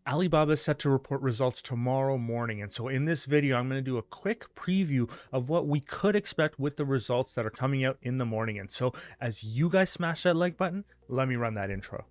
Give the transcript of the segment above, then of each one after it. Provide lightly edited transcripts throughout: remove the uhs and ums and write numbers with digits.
Alibaba is set to report results tomorrow morning. And so in this video, I'm going to do a quick preview of what we could expect with the results that are coming out in the morning. And so as you guys smash that like button, let me run that intro.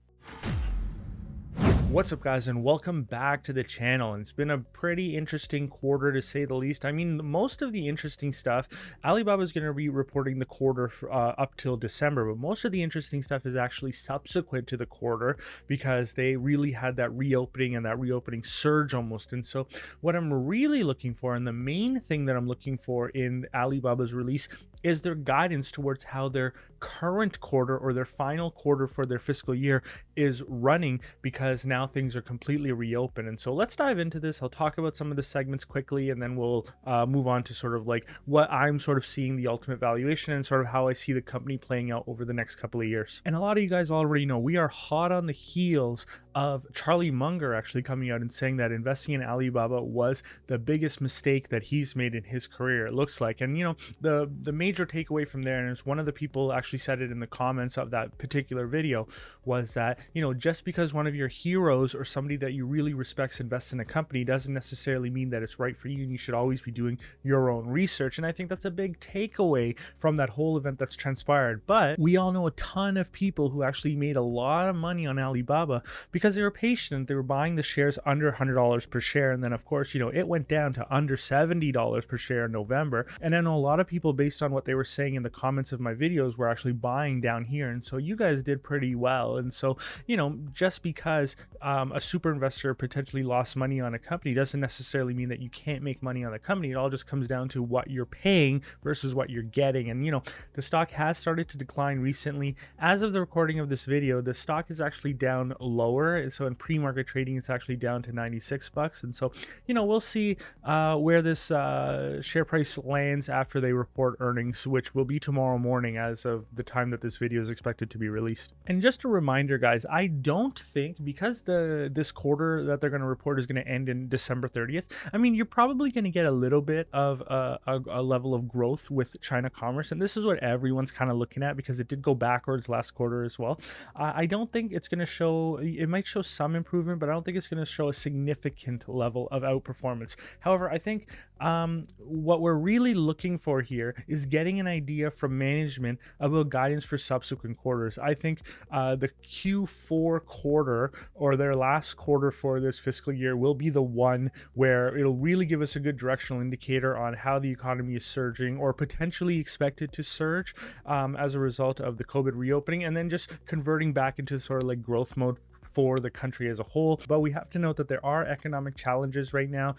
What's up, guys, and welcome back to the channel. And it's been a pretty interesting quarter, to say the least. I mean, most of the interesting stuff, Alibaba is going to be reporting the quarter up till December, but most of the interesting stuff is actually subsequent to the quarter because they really had that reopening and that reopening surge almost. And so what I'm really looking for, and the main thing that I'm looking for in Alibaba's release, is their guidance towards how their current quarter or their final quarter for their fiscal year is running, because now things are completely reopened. And so let's dive into this. I'll talk about some of the segments quickly, and then we'll move on to sort of like what I'm sort of seeing the ultimate valuation and sort of how I see the company playing out over the next couple of years. And a lot of you guys already know we are hot on the heels of Charlie Munger actually coming out and saying that investing in Alibaba was the biggest mistake that he's made in his career, it looks like. And you know, the major takeaway from there, and it's one of the people actually said it in the comments of that particular video, was that, you know, just because one of your heroes or somebody that you really respect invests in a company doesn't necessarily mean that it's right for you, and you should always be doing your own research. And I think that's a big takeaway from that whole event that's transpired. But we all know a ton of people who actually made a lot of money on Alibaba because they were patient. They were buying the shares under $100 per share, and then of course, you know, it went down to under $70 per share in November. And I know a lot of people, based on what they were saying in the comments of my videos, were actually buying down here. And so you guys did pretty well. And so, you know, just because a super investor potentially lost money on a company doesn't necessarily mean that you can't make money on the company. It all just comes down to what you're paying versus what you're getting. And you know, the stock has started to decline recently. As of the recording of this video, the stock is actually down lower. So in pre-market trading, it's actually down to 96 bucks. And so, you know, we'll see where this share price lands after they report earnings, which will be tomorrow morning as of the time that this video is expected to be released. And just a reminder, guys, I don't think, because this quarter that they're going to report is going to end in December 30th, I mean, you're probably going to get a little bit of a level of growth with China commerce. And this is what everyone's kind of looking at, because it did go backwards last quarter as well. I don't think it's going to show, it might show some improvement, but I don't think it's going to show a significant level of outperformance. However, I think what we're really looking for here is getting an idea from management about guidance for subsequent quarters. I think the Q4 quarter, or their last quarter for this fiscal year, will be the one where it'll really give us a good directional indicator on how the economy is surging or potentially expected to surge as a result of the COVID reopening, and then just converting back into sort of like growth mode for the country as a whole. But we have to note that there are economic challenges right now.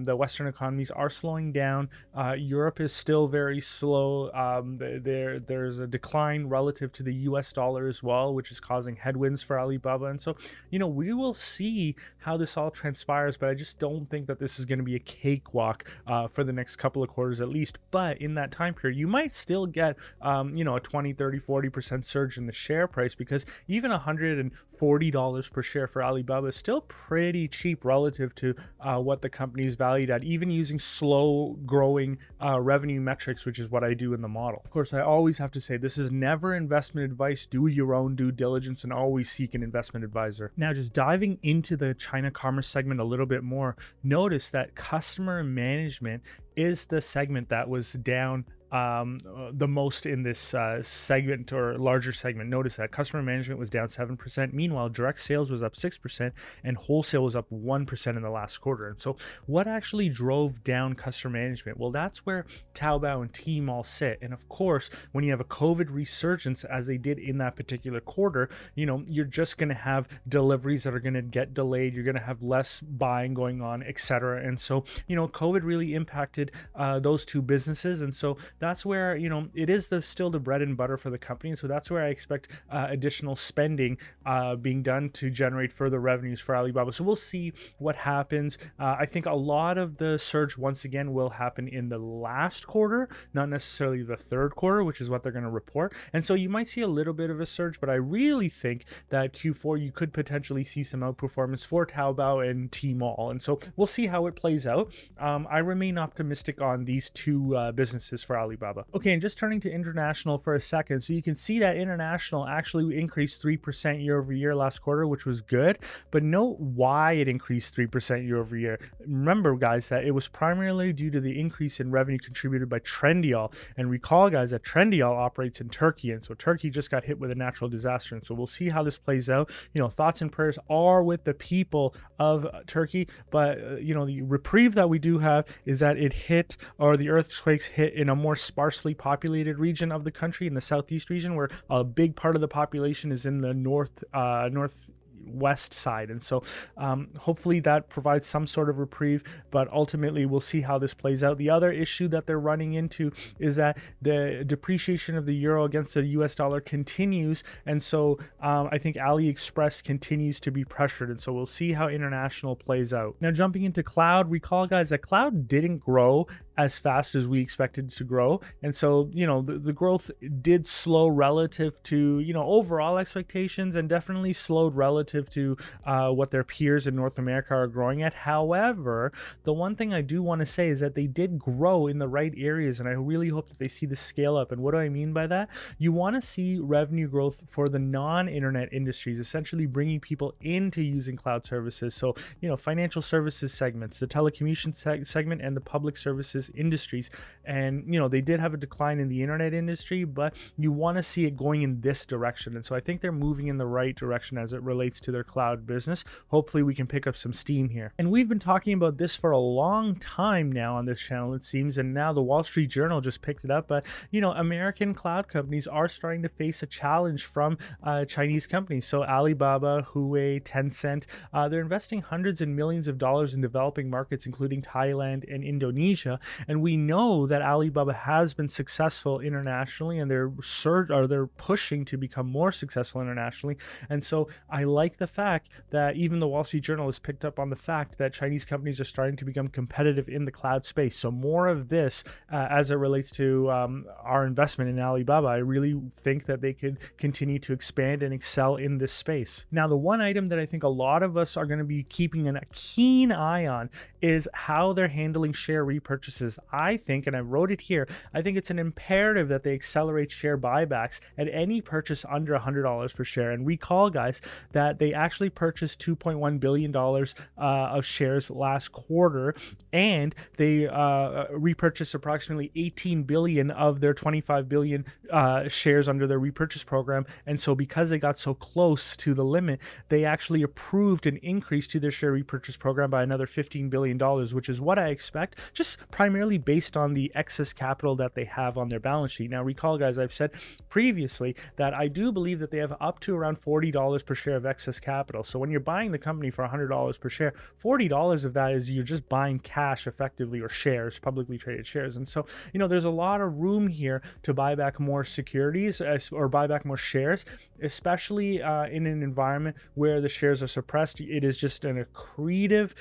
The Western economies are slowing down. Europe is still very slow. There's a decline relative to the US dollar as well, which is causing headwinds for Alibaba. And so, you know, we will see how this all transpires, but I just don't think that this is going to be a cakewalk for the next couple of quarters at least. But in that time period, you might still get, you know, a 20, 30, 40% surge in the share price, because even $140 per share for Alibaba is still pretty cheap relative to what the company is valued at, even using slow growing revenue metrics, which is what I do in the model. Of course, I always have to say this is never investment advice. Do your own due diligence and always seek an investment advisor. Now, just diving into the China commerce segment a little bit more, notice that customer management is the segment that was down the most in this segment, or larger segment. Notice that customer management was down 7%. Meanwhile, direct sales was up 6% and wholesale was up 1% in the last quarter. And so what actually drove down customer management? Well, that's where Taobao and Tmall sit. And of course, when you have a COVID resurgence, as they did in that particular quarter, you know, you're just going to have deliveries that are going to get delayed. You're going to have less buying going on, etc. And so, you know, COVID really impacted those two businesses. And so that's where, you know, it is still the bread and butter for the company. And so that's where I expect additional spending being done to generate further revenues for Alibaba. So we'll see what happens. I think a lot of the surge, once again, will happen in the last quarter, not necessarily the third quarter, which is what they're going to report. And so you might see a little bit of a surge, but I really think that Q4, you could potentially see some outperformance for Taobao and Tmall. And so we'll see how it plays out. I remain optimistic on these two businesses for Alibaba. Alibaba. Okay, and just turning to international for a second. So you can see that international actually increased 3% year over year last quarter, which was good, but note why it increased 3% year over year. Remember, guys, that it was primarily due to the increase in revenue contributed by Trendyol. And recall, guys, that Trendyol operates in Turkey, and so Turkey just got hit with a natural disaster. And so we'll see how this plays out. Thoughts and prayers are with the people of Turkey, but the reprieve that we do have is that the earthquakes hit in a more sparsely populated region of the country, in the southeast region, where a big part of the population is in the northwest side. And so hopefully that provides some sort of reprieve, but ultimately we'll see how this plays out. The other issue that they're running into is that the depreciation of the euro against the US dollar continues, and so I think AliExpress continues to be pressured, and so we'll see how international plays out. Now, jumping into cloud, recall, guys, that cloud didn't grow as fast as we expected it to grow, and so the growth did slow relative to overall expectations, and definitely slowed relative to what their peers in North America are growing at. However, the one thing I do want to say is that they did grow in the right areas, and I really hope that they see the scale up. And what do I mean by that? You want to see revenue growth for the non-internet industries, essentially bringing people into using cloud services. So financial services segments, the telecommunications segment, and the public services industries. And they did have a decline in the internet industry, but you want to see it going in this direction. And so I think they're moving in the right direction as it relates to their cloud business. Hopefully we can pick up some steam here. And we've been talking about this for a long time now on this channel, it seems, and now the Wall Street Journal just picked it up. But American cloud companies are starting to face a challenge from Chinese companies. So Alibaba, Huawei, Tencent, they're investing hundreds and millions of dollars in developing markets, including Thailand and Indonesia. And we know that Alibaba has been successful internationally, and they're pushing to become more successful internationally. And so I like the fact that even the Wall Street Journal has picked up on the fact that Chinese companies are starting to become competitive in the cloud space. So more of this as it relates to our investment in Alibaba. I really think that they could continue to expand and excel in this space. Now, the one item that I think a lot of us are going to be keeping a keen eye on is how they're handling share repurchases. I think, and I wrote it here, I think it's an imperative that they accelerate share buybacks at any purchase under $100 per share. And recall, guys, that they actually purchased $2.1 billion of shares last quarter, and they repurchased approximately 18 billion of their 25 billion shares under their repurchase program. And so because they got so close to the limit, they actually approved an increase to their share repurchase program by another $15 billion, which is what I expect, just primarily based on the excess capital that they have on their balance sheet. Now, recall, guys, I've said previously that I do believe that they have up to around $40 per share of excess capital. So when you're buying the company for $100 per share, $40 of that is you're just buying cash effectively, or shares, publicly traded shares. And so, there's a lot of room here to buy back more securities or buy back more shares, especially in an environment where the shares are suppressed. It is just an accretive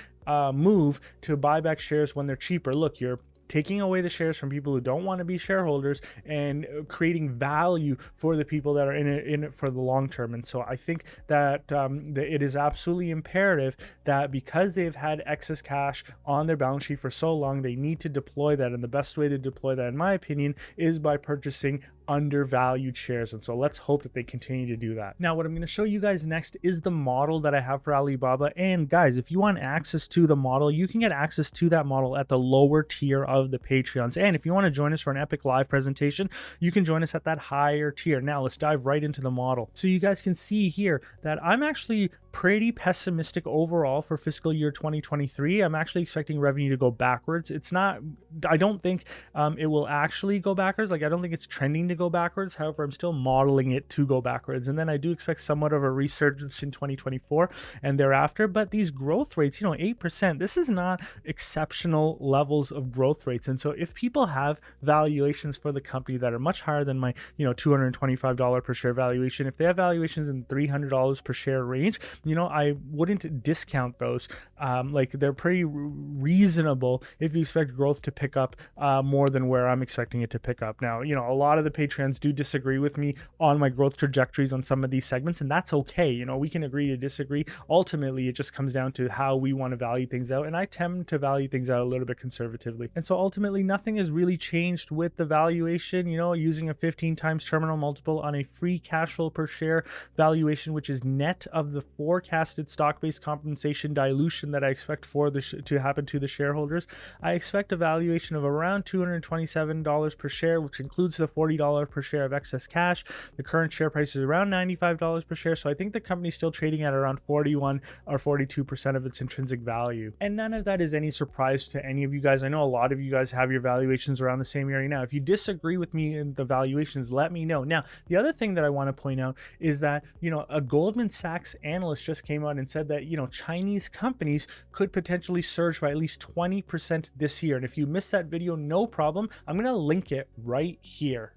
move to buy back shares when they're cheaper. Look, you're taking away the shares from people who don't want to be shareholders and creating value for the people that are in it for the long term. And so I think that it is absolutely imperative that because they've had excess cash on their balance sheet for so long, they need to deploy that. And the best way to deploy that, in my opinion, is by purchasing undervalued shares. And so let's hope that they continue to do that. Now, what I'm going to show you guys next is the model that I have for Alibaba. And guys, if you want access to the model, you can get access to that model at the lower tier of the Patreons. And if you want to join us for an epic live presentation, you can join us at that higher tier. Now let's dive right into the model. So you guys can see here that I'm actually pretty pessimistic overall for fiscal year 2023. I'm actually expecting revenue to go backwards. I don't think it will actually go backwards. I don't think it's trending to go backwards. However, I'm still modeling it to go backwards. And then I do expect somewhat of a resurgence in 2024 and thereafter. But these growth rates, 8%, this is not exceptional levels of growth rates. And so if people have valuations for the company that are much higher than my, $225 per share valuation, if they have valuations in $300 per share range, you know, I wouldn't discount those. Like they're pretty reasonable if you expect growth to pick up more than where I'm expecting it to pick up. Now, you know, a lot of the Patreons do disagree with me on my growth trajectories on some of these segments, and that's okay. You know, we can agree to disagree. Ultimately, it just comes down to how we want to value things out, and I tend to value things out a little bit conservatively. And so ultimately, nothing has really changed with the valuation. You know, using a 15 times terminal multiple on a free cash flow per share valuation, which is net of the forecasted stock-based compensation dilution that I expect for to happen to the shareholders. I expect a valuation of around $227 per share, which includes the $40 per share of excess cash. The current share price is around $95 per share, so I think the company's still trading at around 41 or 42% of its intrinsic value. And none of that is any surprise to any of you guys. I know a lot of you guys have your valuations around the same area now. If you disagree with me in the valuations, let me know. Now, the other thing that I want to point out is that, you know, a Goldman Sachs analyst just came out and said that, you know, Chinese companies could potentially surge by at least 20% this year. And if you missed that video, no problem. I'm going to link it right here.